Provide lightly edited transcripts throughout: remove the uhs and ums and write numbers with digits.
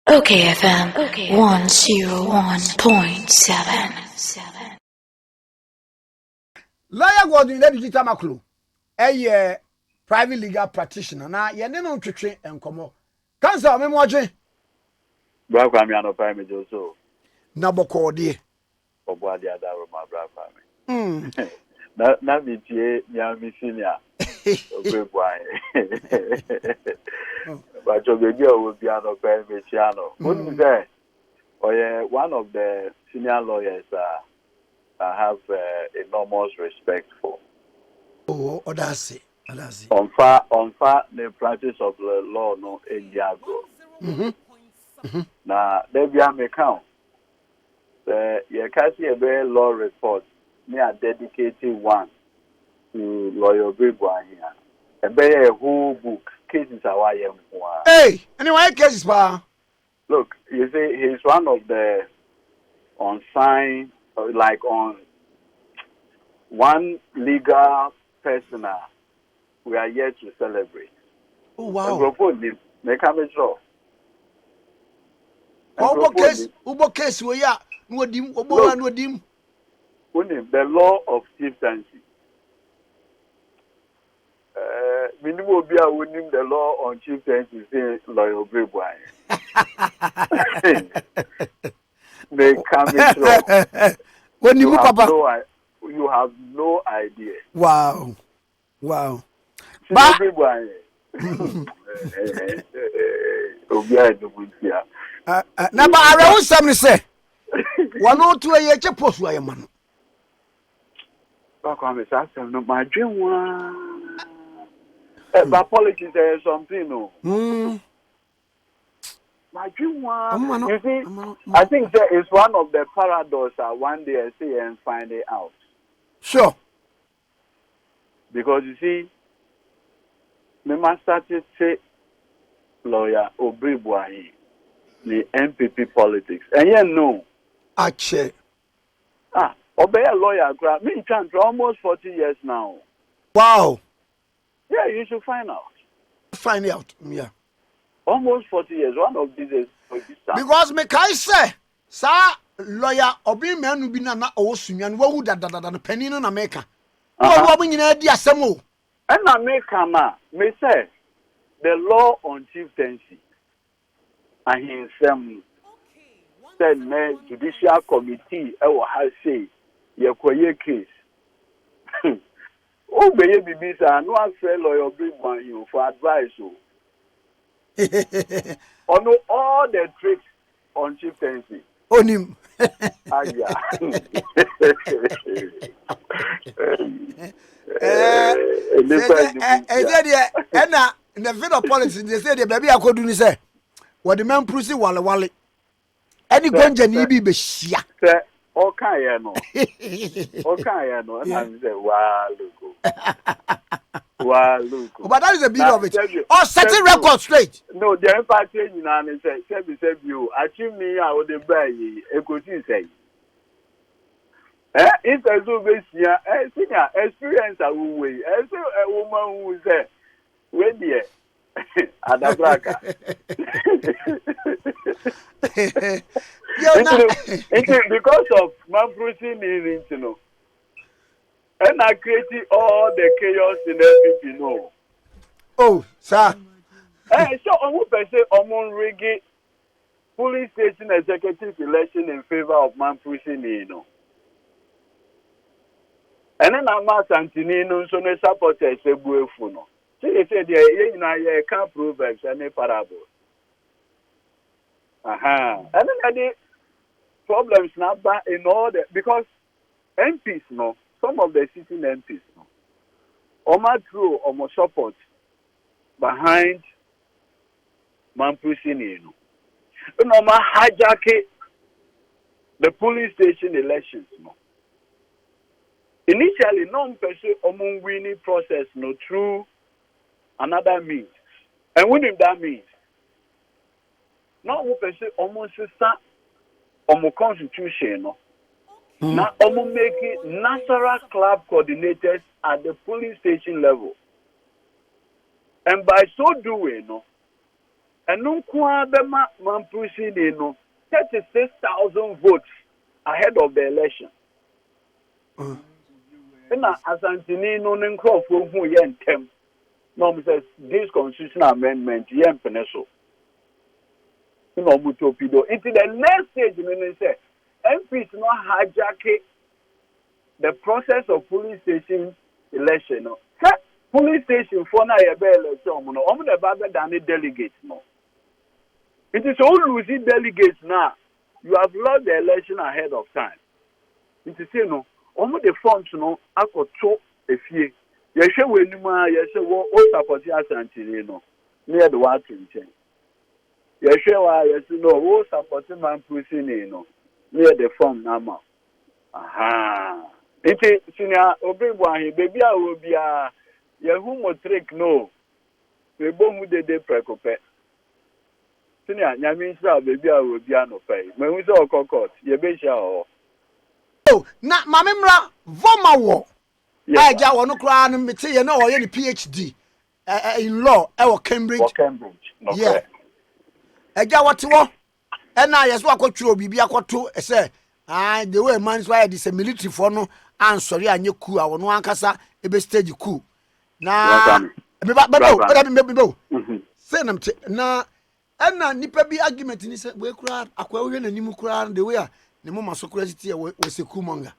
OKFM 101.7. Lawyer Gordon Lady Tamakloe, a private legal practitioner. Now, you know, trick and come. Cancer, me watching. Black family and a family also. Naboko, dear. Or what the other of my black family. Not me, me senior. But your baby will be an open channel. Wouldn't say? Oh, yeah, one of the senior lawyers I have enormous respect for. Oh, that's it. On far, the practice of the law no in Yago. Now, there be a account. You can see a very law report. Me a dedicated one to lawyer Bigwa here. A very whole book. Cases are Hey, anyway, cases pa. Look, you see, he's one of the unsigned, like on one legal person we are yet to celebrate. Oh wow. And propose him. Make a draw. Ubo case we ya. Nwodim, obo nwodim. The law of chieftaincy. Minimum be a winning the law on chieftaincy say lawyer Bigwa. They come through. When you papa, you have no idea. Wow. But na ba ara wo sam ni say one or two ye che post wa ye man. Ba kwa me sa sam no ma dwen wa. But politics is something no. My dream one. You see, I think that is one of the paradoxes one day I see and find it out. Sure. Because you see, me must start to say lawyer Obribwahi, the MPP politics. And you know. Ache. Obey a lawyer, me can't almost 40 years now. Wow. Yeah, you should find out. Find out, yeah. Almost 40 years. One of these is because me kai say, sa lawyer obi menu bi na owosunya no wu da penny no na meka. Wo wo nyina di asem o. And na meka ma, me say the law on chieftaincy and him said me judicial committee e wo ha say ye koye case. Oh, baby, I no afraid lawyer bring you for advice. Or know all the tricks on chieftaincy. On him. Yeah. In the field of politics, they say the baby I could do say, what the man proceed wale. Any gonja ni bi be shia. Okay, no. And I say, wow, look. But that is a bit of it. Oh, setting record straight. No, the empire saying, and say, you achieve me, I would buy ye. A good say. If I do this year, senior experience, I will wait. As a woman who is there, wait there. Adabraka. Because of my proceeding in you know, and I created all the chaos in everything, you know. Oh, sir. So I would say, on Rigi police station executive election in favor of man proceeding, you know. And then I'm at Antonino, so no supporters a buefuno. See, they said, yeah, can't prove any parable. And then the problems now back in order because MPs, no, some of the sitting MPs, no, Oma through Oma support behind Mampusini, no, and Oma hijack the police station elections, no. Initially, non-person Oma winning process, no, through another means, and winning that means. Now, we say almost on constitution, no. Now, almost making national club coordinators at the police station level, and by so doing, no, And no Bema Mampusini no 36,000 votes ahead of the election. And as Antony no Nkro for who yen tem. No says this constitutional amendment yen peneso. No mutopido. Into the next stage, meaning say MPs no hijack the process of police station election. No. Police station for na yebe election no. Omo the baba than the delegates no. It is all losing delegates now. You have lost the election ahead of time. It is no. Omo the forms no akoto efie. Yehwe wenuma yehwe wo support asantire no. Near the water change. Yehwe wa yehwe no wo support man pushing no. Near the form nama. Aha. Iti senior obebu ahi baby a obia yehu motric no. Mebo mu dede prekope. Senior nyame nsa baby a obia no pay. Mehu se okokot ye be sha o. Oh, na mamemra Wormevor. I ja wonu kra no mete ye na o ye ni PhD in law e Cambridge. Cambridge. No. Yeah. Eja wote wo. E na yeso akotwero bibi akoto say the way man's why this military for no ansori anye coup a wono ankasa e be stage coup. Na me ba say nam na na nipa bi argument ni say we kura akwa we na nimu kura the way ne mo maso kura siti we se coup monga.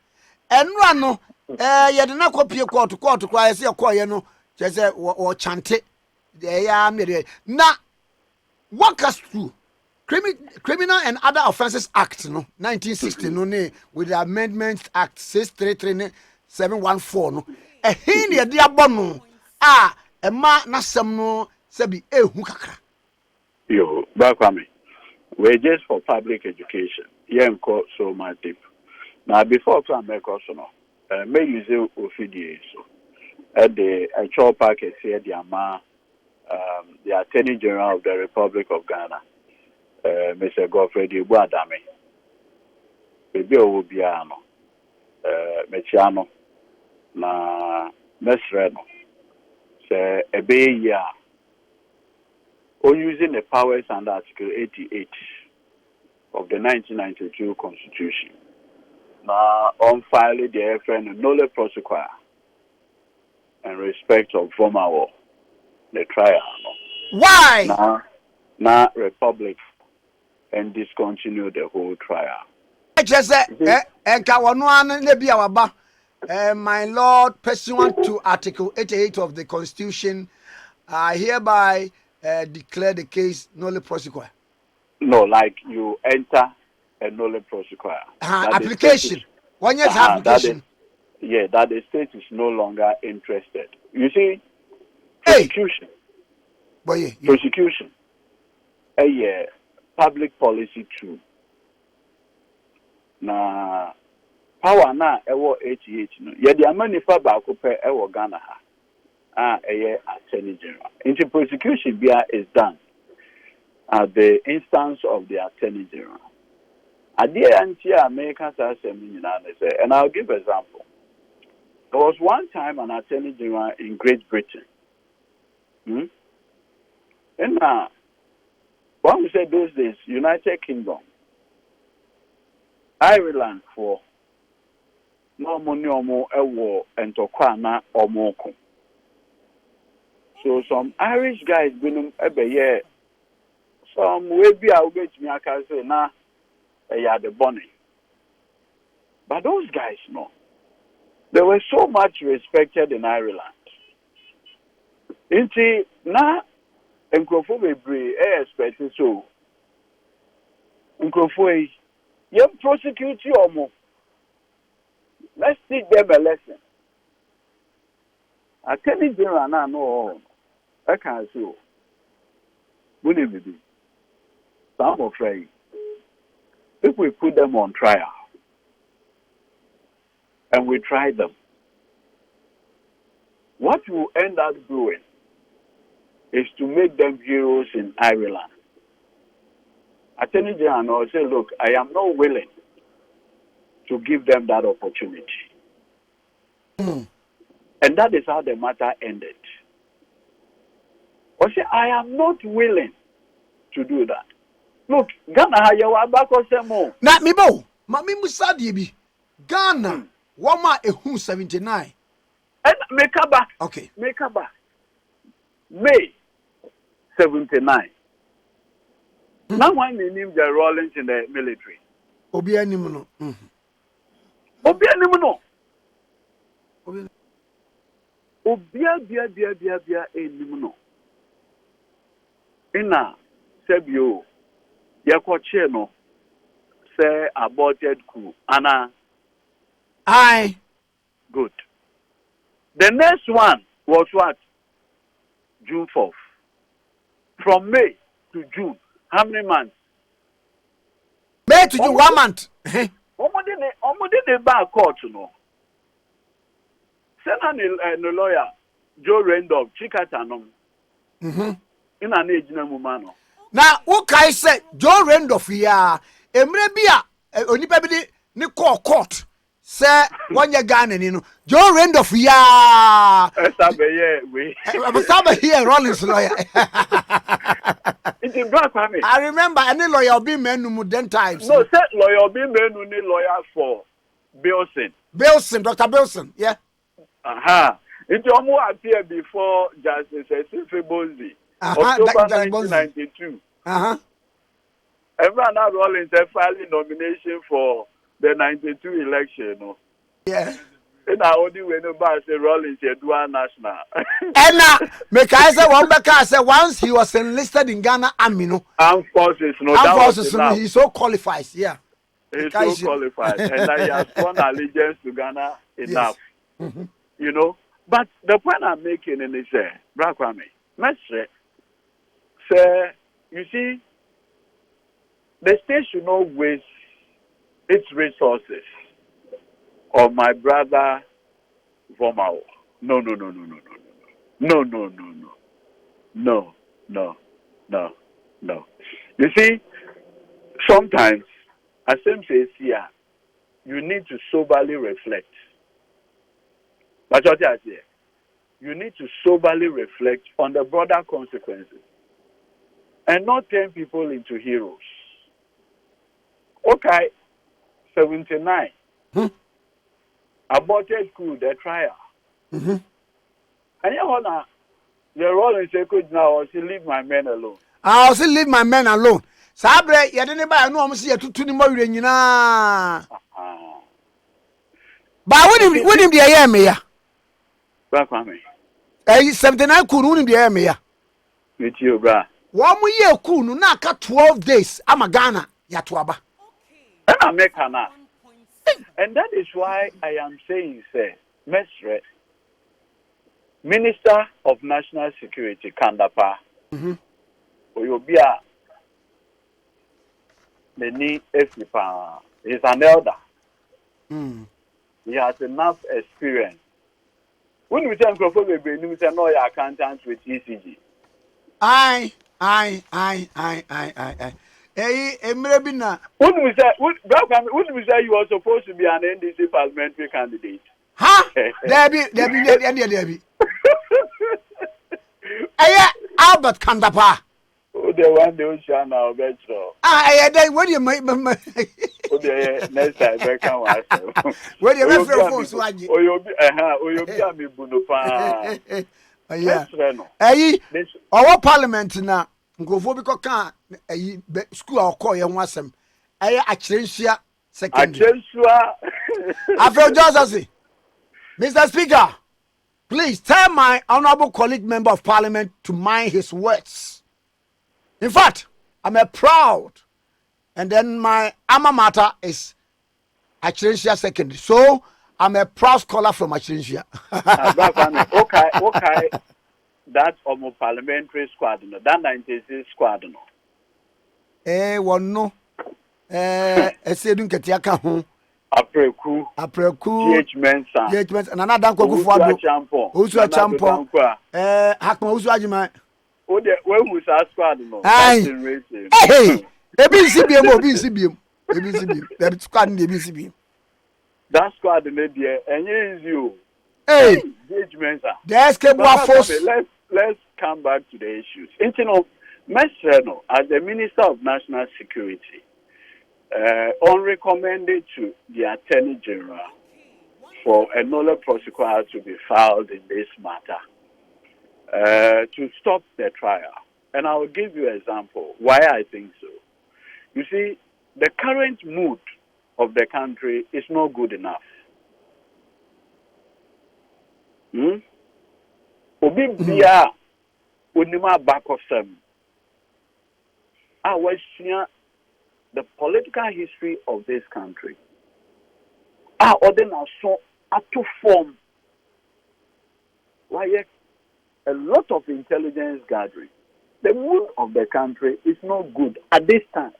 Enra no ye de na kopie court kura ye call ye no je say o chante ya me na walk us through Criminal and Other Offences Act no 1960 no ne with the Amendments Act 633-714 no hin ye de abono ema nasem no sebi ehu kakra yo bakwame we just for public education yenko so much deep now before to make us no may use ofidie so at the actual package here the the Attorney General of the Republic of Ghana Mr. Godfrey Adame baby obiano mechiano na mesreno say ebe ya o using the powers under Article 88 of the 1992 Constitution na on file the FN Nolle Prosequi in respect of Wormevor the trial no. Why na Republic and discontinue the whole trial. Just enka wono an na bia waba my lord, pursuant to Article 88 of the Constitution, I hereby declare the case Nolle Prosequi. No, like you enter a Nolle Prosequi. Application. 1 year's application. That the state is no longer interested. You see, prosecution. Hey. Prosecution. Public policy too. Na power na ewo 88 no. Ye the amanifa ba ko pe ewo Ghana ha. Attorney General. Into prosecution is done at the instance of the Attorney General. And I'll give an example. There was one time an Attorney General in Great Britain. And when we say those days, United Kingdom, Ireland for no money ewo entokwana omoko. So some Irish guys been some way be a me aka say na the bunny. But those guys no. They were so much respected in Ireland. Inti na nkrofo bebre expect so. Nkrofo you prosecute you. Let's teach them a lesson. Attorney General now no. I can't see. Wouldn't it be? I'm afraid. If we put them on trial and we try them, what we'll end up doing is to make them heroes in Ireland. Attorney General will say, look, I am not willing to give them that opportunity. And that is how the matter ended. Or say, I am not willing to do that. Look, Ghana ha yewa abako semo. Na mi bo, ma mi musadi bi. Ghana, wama ehu 79. And Mekaba. Okay. Mekaba. May 79. Now one name the Rollins in the military. Obi animu no. Obi animu no. Obi Obia animu no. Ina sebio yakoche no say aborted coup. Anna. Aye. Good. The next one was what? June 4th. From May to June. How many months? May to June, 1 month. Omode ne ba court no. Sena no lawyer Joe Randolph Chikatanom. Ina na ejina muma no. Na wo kai say Joe Randolph ya emre bia onipa bi ni court say one year Ghana ni no Joe Randolph ya Sabe we. Sabe here Rollins lawyer. It's black family. I remember any lawyer be menu then times. No, say lawyer be menu ni lawyer for Bilson. Dr. Bilson, yeah. Aha. It almost appeared before Justice Esife Bozi. October 1992. Everyone now Rollins filing nomination for the 92 election. No? Yeah. And I only went about say Rollins dual national. And make I say one back I say once he was enlisted in Ghana Army, no. Armed forces, no. Armed forces, no, he's so qualified, yeah. He's so qualified. And he has sworn allegiance to Ghana enough. Yes. You know? But the point I'm making is Black Kwame, say, you see, the state should not waste its resources on my brother Wormevor. No. You see, sometimes, as Sam says here, you need to soberly reflect. But what I say, you need to soberly reflect on the broader consequences and not turn people into heroes. Okay, 79. Aborted coup, the trial. And you know, the role in secret now was to leave my men alone. I also leave my men alone. Sabre, you didn't buy no see a tutu ni more than you na. But when him the air me ya. Black Kwame. 79 coup him the air me ya. With you, bra. 1 year coup no na ka 12 days. I'm Ghana ya tuaba. And I make her. And that is why I am saying, sir, Mestre, Minister of National Security, Kandapa, Oyobia, Neni Efipa, he's an elder. He has enough experience. When we tell Crawford, we say no, your accountants with ECG. Aye. Maybe na. Wouldn't we say you are supposed to be an NDC parliamentary candidate? Huh? Debbie. Albert Kandapa. Oh, the one they shall now bet so. What do you make? Oh, the next time I can watch. Where do you refer for swag? Oh, you'll be a me bunupa. Our parliament now. Nkrofo bi koka school akọ ye ho asem akyerensua secondary Afro Joseph. Mr. Speaker, please tell my honorable colleague member of parliament to mind his words. In fact, I'm a proud, and then my alma mater is Akyerensua secondary, so I'm a proud scholar from Akyerensua. Okay. That parliamentary squad, no, that 96 squad, no. One no. Esedun ketia ka ho. Apreku. GH Mensa. And another Kwaku Fuado. Usu Champo. Hakma Usu Ajima. Oh, the where was our squad, no. Hey, BCBM. That squad in the BCB. That squad in the and is you. Hey, GH Mensa. There's Kebwa force. Let's come back to the issues. You know, Mesreno, as the Minister of National Security, on recommended to the Attorney General for a Nolle Prosequi to be filed in this matter to stop the trial. And I will give you an example why I think so. You see, the current mood of the country is not good enough. Obi bia onima back of them. I was the political history of this country. Ordinary so to form why a lot of intelligence gathering. The mood of the country is not good at this time.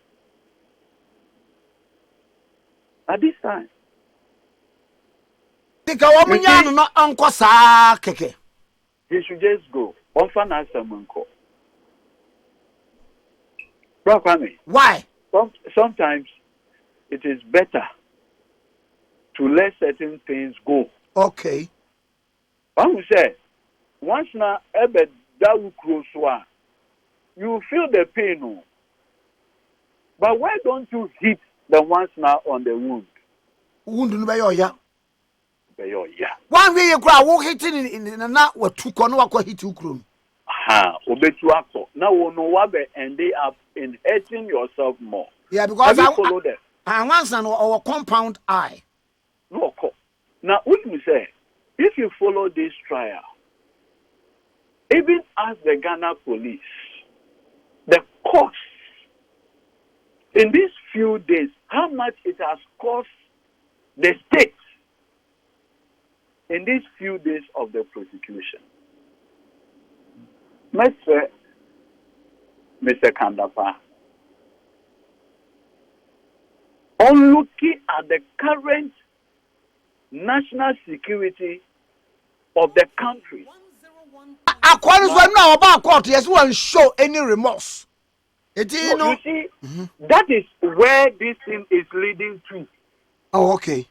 At this time. He should just go. Why? Sometimes it is better to let certain things go. Okay. I will say, once now, you feel the pain. But why don't you hit the ones now on the wound? Wound by your ya. Yeah. One way you cry, walk hitting in a nut what two corner hit you croon. Obetuako. Now we know what they end up in hurting yourself more. Yeah, because I follow them. I once our compound eye. No, now what we say, if you follow this trial, even as the Ghana police, the cost in these few days, how much it has cost the state in these few days of the prosecution. Mr. Kandapa, on looking at the current national security of the country. According to now about court, yes, won't show any remorse. You see, that is where this thing is leading to. Oh, okay.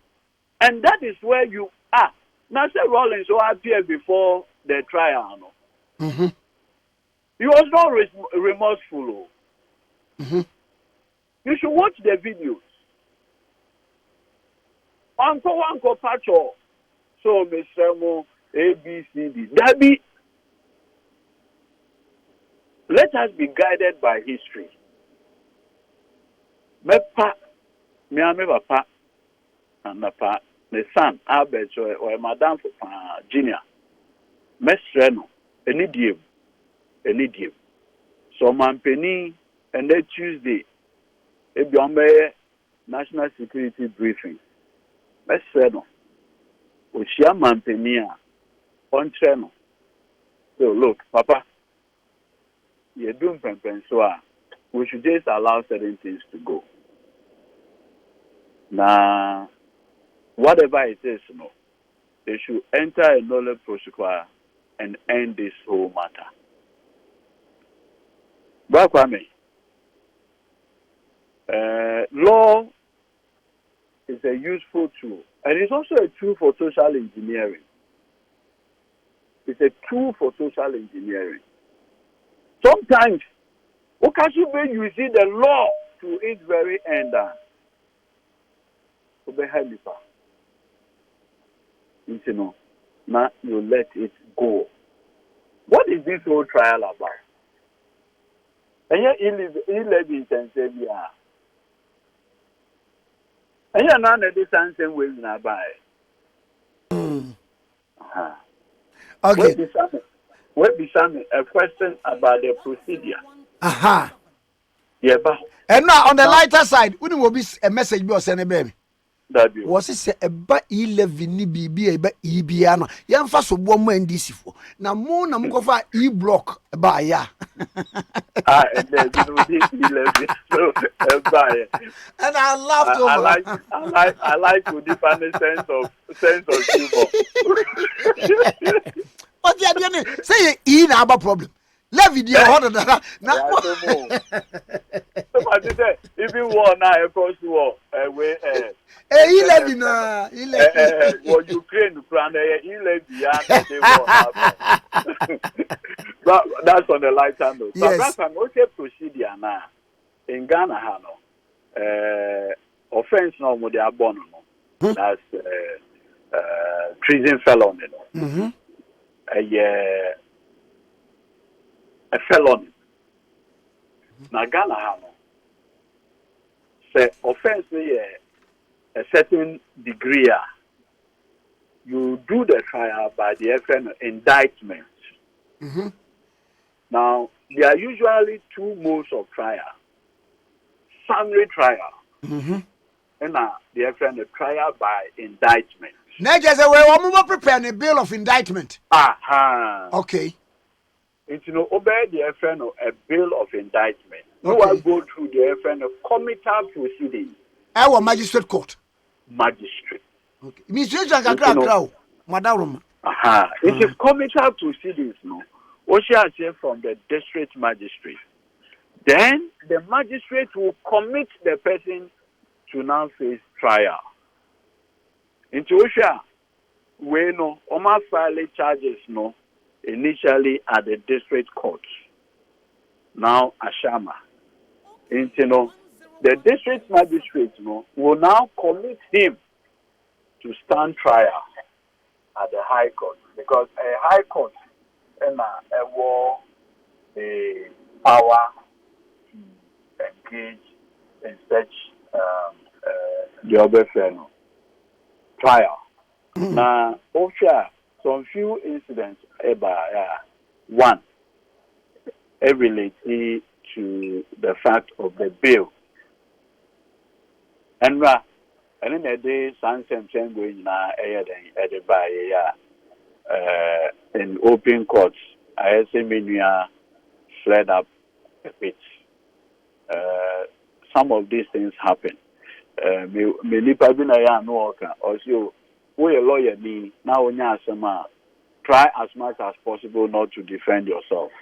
And that is where you are. Now, say Rollins who appeared before the trial. Mm-hmm. He was not remorseful. Mm-hmm. You should watch the videos. Wanko Pacho. So, Mr. Mo, A, B, C, D. Dabi. Let us be guided by history. Mepa, me papa, and papa, my son Albert or Madame Junior. Mesreno, any diem. So Mampeni and then Tuesday, a Biombe national security briefing. Mesreno, Oshia Mampenia, on Treno. So look, Papa. You're doing so we should just allow certain things to go. Now, whatever it is, they should enter a Nolle Prosequi and end this whole matter. Bakwame, law is a useful tool, and it's also a tool for social engineering. It's a tool for social engineering. Sometimes, you see the law to its very end. Now you let it go. What is this whole trial about? And yet, he live in Tanzania. And yet, none of this answer will not buy. Okay. What be some a question about the procedure? Aha. Yeah, but and now on the lighter side, we will be a message be send a baby. Was it a ba 11 ni bibi e ba ibiano. Yan fa so bo mo ndc fo. Na mo na mo ko fa e block ba ya. And then you 11 so buy. And I laughed over. I like to define the sense of humor. What you say e na about problem. Let video hold that. Now somebody say even war now across war way 11 what Ukraine plan 11 they war That's on the lighter note. Yes. But that's an okay procedure now. In Ghana, offense no more they are born. That's treason felony. Mm-hmm. A felony. Now Ghana, say offense a certain degree. You do the trial by the FN indictment. Mm-hmm. Now, there are usually two modes of trial. Summary trial. Mm-hmm. And the FN trial by indictment. Now, just a way, we prepare a bill of indictment. Aha. Okay. It's obey the FN a bill of indictment. You Okay. will go through the FN committal proceedings. Our magistrate court. Magistrate. Okay. Mr. Crowd, Madam. Aha. It is committal proceedings, no. What shall I say from the district magistrate? Then the magistrate will commit the person to now face trial. Into Osha, we know, Oma file charges no initially at the district court. Now Ashama. Into the district magistrate no will now commit him to stand trial at the high court, because a high court and a war the power to engage in such the other trial. Now, some few incidents about one related to the fact of the bill. And in a day, Sansem going now in open courts. I say Minya fled up a bit. Some of these things happen. Me no also we a lawyer me now try as much as possible not to defend yourself.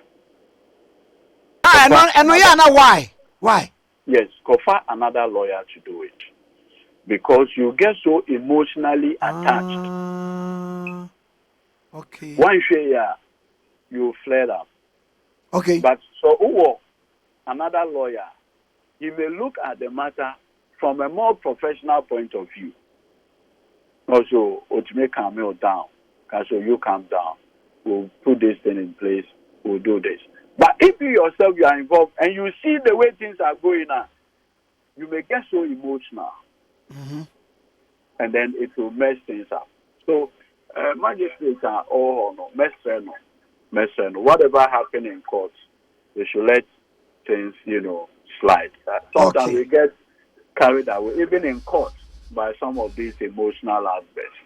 Why? Why? Yes, confer another lawyer to do it, because you get so emotionally attached. Okay. One year you fled up. Okay. But so another lawyer, he may look at the matter from a more professional point of view. Also, to make calm down, so you calm down. We'll put this thing in place. We'll do this. But if you yourself you are involved and you see the way things are going on, you may get so emotional, and then it will mess things up. So magistrates are all mess. Whatever happened in court, they should let things slide. Sometimes we get carried away, even in court, by some of these emotional outbursts.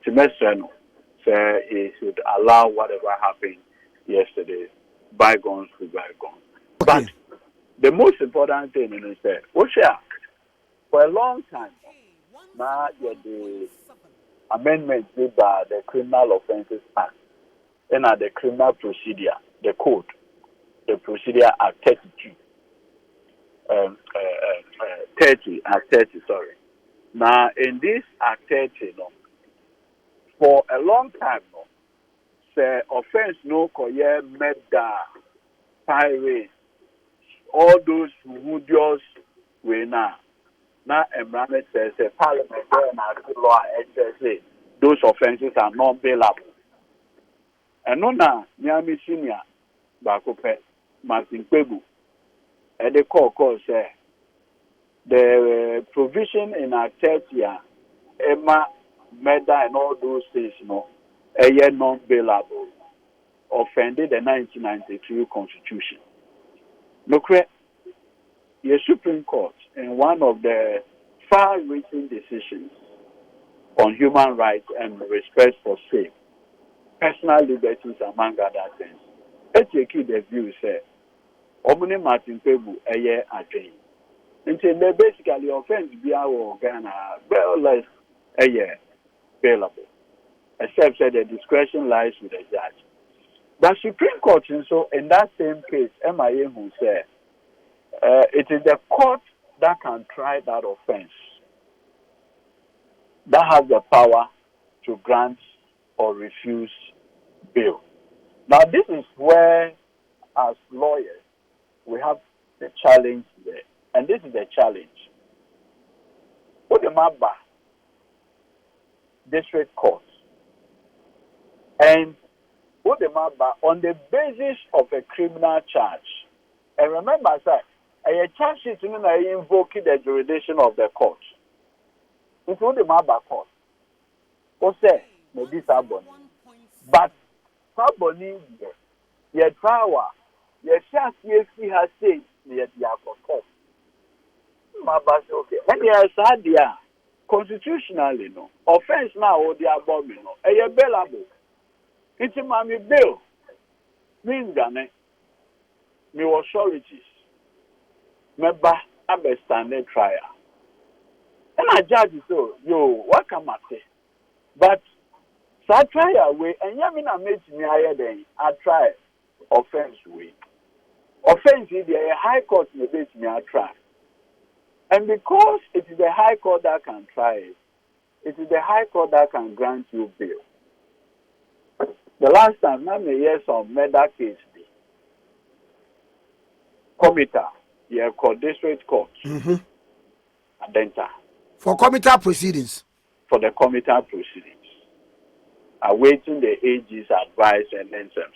To mess say he should allow whatever happened yesterday, bygones to bygones. Okay. But the most important thing is that, for a long time, now the amendments made by the Criminal Offences Act and the Criminal Procedure, the Code, the Procedure Act 32, 30, sorry. Now, in this Act 30, for a long time, say offense no koye murder, pirate, all those who just we now environment says a parliament and law say those offenses are not bailable. And no na nyami senior bakope Martin Pebu and the court say the provision in Act 30 Emma murder and all those things non-bailable, offended the 1992 Constitution. Look, the Supreme Court, in one of the far-reaching decisions on human rights and respect for safe, personal liberties, among other things, take the view, say, Omune Martin Pebu, a year again. Until they basically offense be our Ghana, less a year bailable, except that the discretion lies with the judge. But Supreme Court, so in that same case, MIA who said, it is the court that can try that offense, that has the power to grant or refuse bail. Now, this is where as lawyers, we have the challenge there. And this is the challenge. What the Maba district court and what the Maba on the basis of a criminal charge. And remember, sir, a charge sheet invoke the jurisdiction of the court. It's what the Maba court. What say? Maybe Saboni. But Saboni, your power, your chance, yes, he has said, the court. Okay. And yes, idea constitutionally, no offense now or the abominable. A bailable. It's a mammy bill. Means that me authorities. Member a standard trial. And I judge so, yo, what can I say? But so I try away, and Yamina makes me higher than I try offense way. Offense is the high court makes me I try. And because it is the high court that can try it, it is the high court that can grant you bail. The last time, I may hear some murder case. Committee, yeah, called district court. Adenta. For committee proceedings. For the committee proceedings. Awaiting the AG's advice and then some.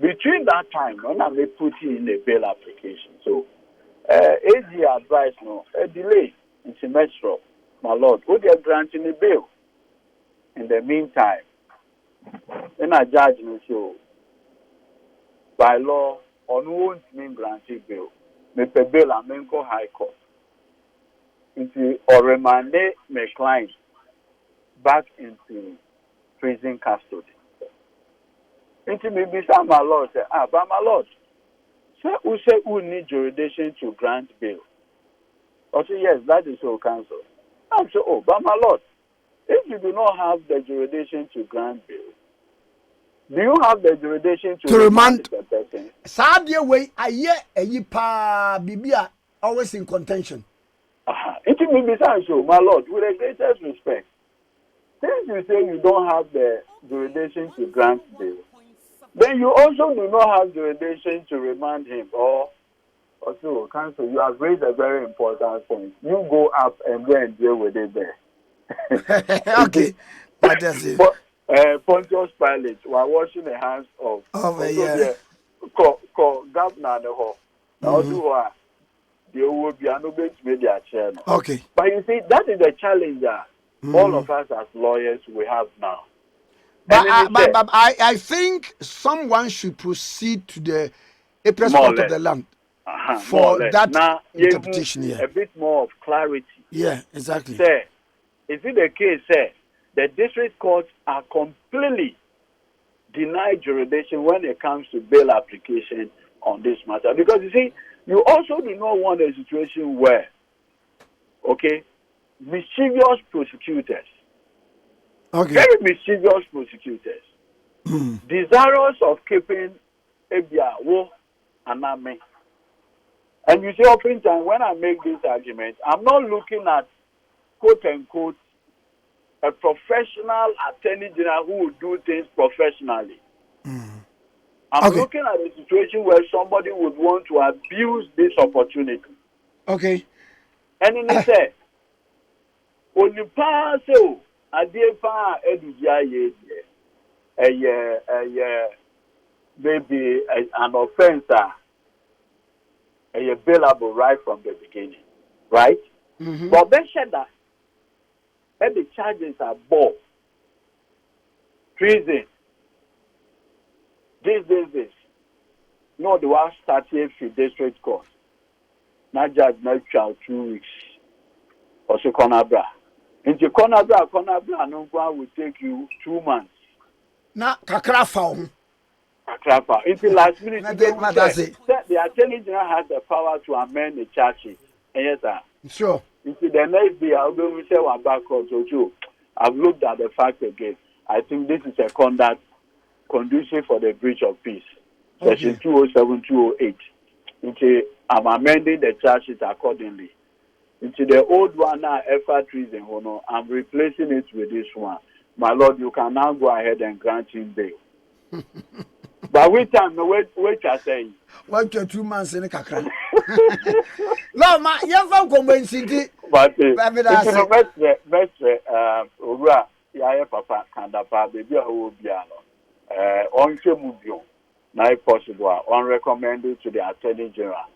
Between that time, when I may put in a bail application, so AG advice no a delay in semester, my lord, would you granting a bail? In the meantime, then I judge me so by law on won't mean granting bail. Me pay bail and then go high court. Into or remand my client back into prison custody. Into maybe some my lord say, but my lord. Say who need jurisdiction to grant bail? I say, yes, that is so counsel. I'm say, but my lord, if you do not have the jurisdiction to grant bail, do you have the jurisdiction to remand the person? Sadia way, I hear a yipa bibia always in contention. It will be so, my lord, with the greatest respect. Since you say you don't have the jurisdiction to grant bail, then you also do not have jurisdiction to remand him or also counsel. You have raised a very important point. You go up and go and deal with it there. Okay, but that's it. Pontius Pilate while washing the hands of governor the whole. Also, there will be an obey media channel. Okay, but you see, that is the challenge that all of us as lawyers we have now. But I think someone should proceed to the Apex Court of the land for that now, interpretation. Yeah, a bit more of clarity. Yeah, exactly. Say, is it the case? Say, the district courts are completely denied jurisdiction when it comes to bail application on this matter. Because you see, you also do not want a situation where, okay, mischievous prosecutors. Okay. Very mischievous prosecutors, desirous of keeping Ebia Wo and Ame. And you see, oftentimes when I make this argument, I'm not looking at quote unquote a professional attorney general who will do things professionally. I'm looking at a situation where somebody would want to abuse this opportunity. Okay. And then he said, only pass so. Adepa eduja maybe an offense bailable right from the beginning, right? But they said that and the charges are both treason. This. No, the one started for district court. Not judge not child 2 weeks. Also Conabra. Into Conabra no will take you 2 months. Na kakrafa. Kakrafa. Into last minute, the attorney general has the power to amend the charges. And yes, sir. Sure. Into the next day, I'll be say one back court. So I've looked at the fact again. I think this is a conduct conducive for the breach of peace. Section 207, 208. Into I'm amending the charges accordingly. Into the old one now, effort treason, I'm replacing it with this one. My lord, you can now go ahead and grant him bail. But which time wait I say 1 to 2 months in a kakra. No, ma, you found convincing. But it's Ura, Yaya Papa, Kandapa, baby, I will be on Chemudio, now if possible, unrecommended to the Attorney General.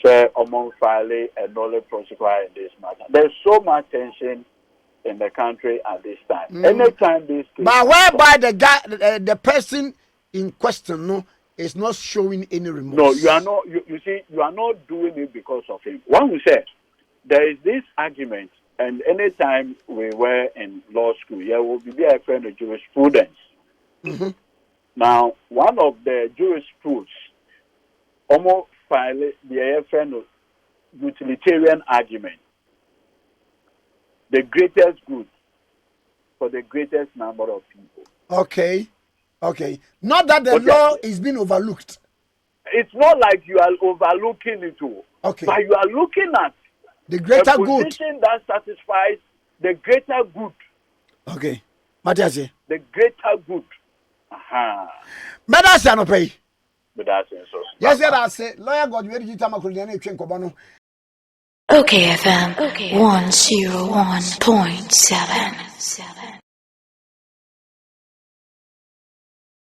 Share among filing and Nolle Prosequi in this matter. There's so much tension in the country at this time. Anytime this case, but whereby the guy, the person in question, no, is not showing any remorse. No, you are not. You see, you are not doing it because of him. One will say there is this argument, and anytime we were in law school, there will be a friend of jurisprudence. Mm-hmm. Now, one of the jurisprudence almost filed the friend of utilitarian argument. The greatest good for the greatest number of people. Okay. Not that the law is being overlooked. It's not like you are overlooking it all. Okay. But you are looking at the greater a good. Position that satisfies the greater good. Okay. Matthias. The greater good. Aha. But that's not pay. But that's so. Yes, I say lawyer God where did you Tamakloe train Kobano? OKFM 101.7.